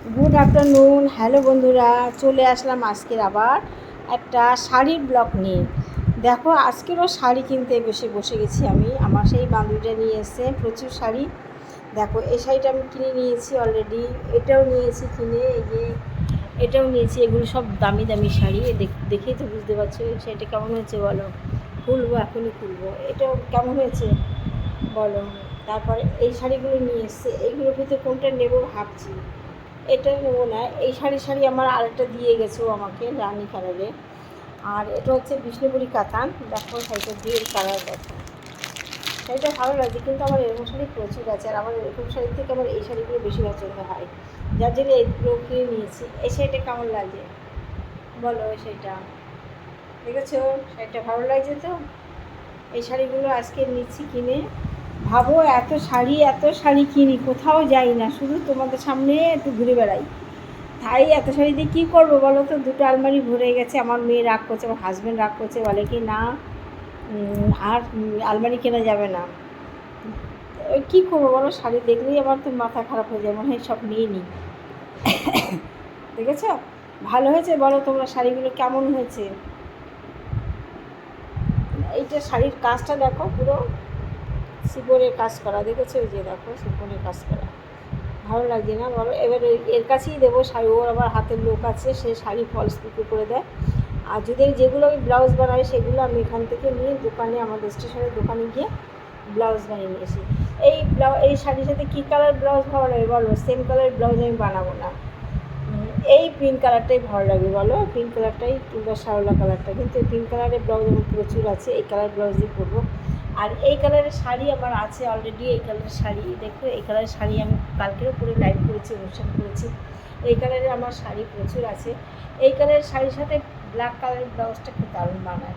Good afternoon. Hello বন্ধুরা, চলে আসলাম আজকের আবার একটা শাড়ির ব্লগ নিয়ে। দেখো, আজকেরও শাড়ি কিনতে বসে গেছি আমি। আমার সেই বান্ধবীটা নিয়ে এসে প্রচুর শাড়ি। দেখো, এই শাড়িটা আমি কিনে নিয়েছি অলরেডি, এটাও নিয়েছি কিনে, এই যে এটাও নিয়েছি। এগুলো সব দামি দামি শাড়ি। দেখেই তো বুঝতে পারছো এই শাড়িটা কেমন হয়েছে বলো। খুলবো, এখনই খুলবো। এটাও কেমন হয়েছে বলো। তারপরে এই শাড়িগুলো নিয়ে এসছে, এইগুলোর ভিতরে কোনটা নেবো ভাবছি। এটা নেবো না, এই শাড়ি আমার আরেকটা দিয়ে গেছে ও আমাকে, রানি কালারে। আর এটা হচ্ছে বিষ্ণুপুরি কাতান। দেখো শাড়িটা দিয়ে কালার, দেখো শাড়িটা ভালো লাগছে, কিন্তু আমার এরকম শাড়ি প্রচুর আছে। আর আমার এরকম শাড়ি থেকে আমার এই শাড়িগুলো বেশি পছন্দ হয়, যার জন্য এইগুলো কিনে নিয়েছি। এই শাড়িটা কেমন লাগে বলো। এই শাড়িটা দেখেছো, শাড়িটা ভালো লাগছে তো। এই শাড়িগুলো আজকে নিচ্ছি কিনে। ভাবো, এত শাড়ি কিনি, কোথাও যাই না, শুধু তোমাদের সামনে একটু ঘুরে বেড়াই। তাই এত শাড়ি দিয়ে কী করবো বলো তো। দুটো আলমারি ভরে গেছে। আমার মেয়ে রাগ করছে, আমার হাজব্যান্ড রাগ করছে, বলে কি না আর আলমারি কেনা যাবে না। ওই কী করবো বলো, শাড়ি দেখলেই আমার তো মাথা খারাপ হয়ে যায়, মনে হয় সব নিয়ে নিই। দেখেছো, ভালো হয়েছে বলো তোমরা, শাড়িগুলো কেমন হয়েছে। এইটা শাড়ির কাজটা দেখো, পুরো শিবরের কাজ করা, দেখেছো, ওই যে দেখো শিবরের কাজ করা। ভালো লাগছে না বলো। এবার এর কাছেই দেবো শাড়ি। ওর আবার হাতের লোক আছে, সে শাড়ি ফলস পিকো করে দেয়। আর যদি যেগুলো আমি ব্লাউজ বানাই সেগুলো আমি এখান থেকে নিয়ে দোকানে, আমাদের স্টেশনের দোকানে গিয়ে ব্লাউজ বানিয়ে নিয়ে আসি। এই শাড়ির সাথে কী কালার ব্লাউজ ভালো লাগে বলো। সেম কালারের ব্লাউজ আমি বানাবো না। এই পিঙ্ক কালারটাই ভালো লাগে বলো, পিঙ্ক কালারটাই, কিংবা শ্যাওলা কালারটা। কিন্তু এই পিঙ্ক কালারের ব্লাউজ আমার প্রচুর আছে, এই কালার ব্লাউজ দিয়ে করবো। আর এই কালারের শাড়ি আমার আছে অলরেডি। এই কালারের শাড়ি দেখো, এই কালারের শাড়ি আমি কালকেও পরে লাইভ করেছি, অনুষ্ঠান করেছি। এই কালারের আমার শাড়ি প্রচুর আছে। এই কালারের শাড়ির সাথে ব্ল্যাক কালারের ব্লাউজটা খুব দারুণ বানায়।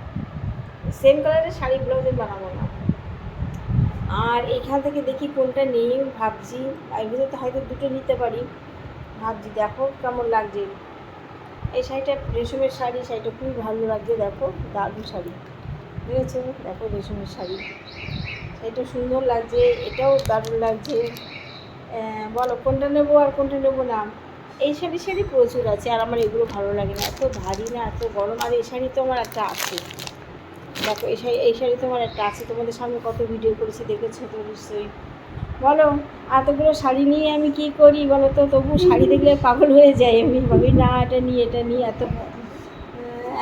সেম কালারের শাড়ি ব্লাউজে বানাবো না। আর এখান থেকে দেখি কোনটা নেই ভাবছি। এর ভিতরে তো হয়তো দুটো নিতে পারি ভাবছি। দেখো কেমন লাগছে এই শাড়িটা, রেশমের শাড়ি। শাড়িটা খুবই ভালো লাগছে, দেখো দারুণ শাড়ি, বুঝেছো। দেখো রেশমের শাড়ি, শাড়িটা সুন্দর লাগছে, এটাও দারুণ লাগছে। বলো কোনটা নেবো আর কোনটা নেবো না। এই শাড়ি প্রচুর আছে, আর আমার এগুলো ভালো লাগে না, এত ভারী না, এত গরম। আর এই শাড়ি তো আমার একটা আছে, দেখো এই শাড়ি তো আমার একটা আছে, তোমাদের সামনে কত ভিডিও করেছি, দেখেছো তো নিশ্চয়ই। বলো, এতগুলো শাড়ি নিয়ে আমি কী করি বলো তো। তবু শাড়ি দেখলে পাগল হয়ে যাই, আমি ভাবি না এটা নিই।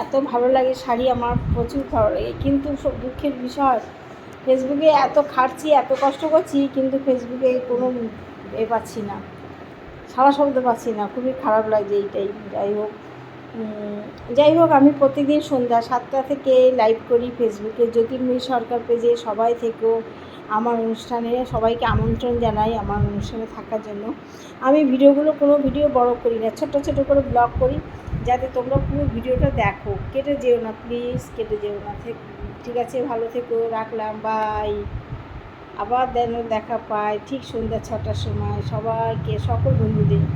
এত ভালো লাগে শাড়ি, আমার প্রচুর ভালো লাগে। কিন্তু সব দুঃখের বিষয়, ফেসবুকে এত খাটছি, এত কষ্ট করছি, কিন্তু ফেসবুকে কোনো পাচ্ছি না, সারা শব্দ পাচ্ছি না। খুবই খারাপ লাগছে এইটাই। যাই হোক, আমি প্রতিদিন সন্ধ্যা 7টা থেকে লাইভ করি ফেসবুকে, জ্যোতির্ময়ী সরকার পেজে। সবাই থেকেও আমার অনুষ্ঠানে সবাইকে আমন্ত্রণ জানাই আমার অনুষ্ঠানে থাকার জন্য। আমি কোনো ভিডিও বড় করি না, ছোট ছোট করে ব্লগ করি, যাতে তোমরা পুরো ভিডিওটা দেখো। কেটে যেও না প্লিজ, কেটে যেও না। ঠিক আছে, ভালো থেকো, রাখলাম, বাই। আবার দেখা পাই ঠিক সন্ধ্যা 6টার সময়। সবাইকে, সকল বন্ধুদের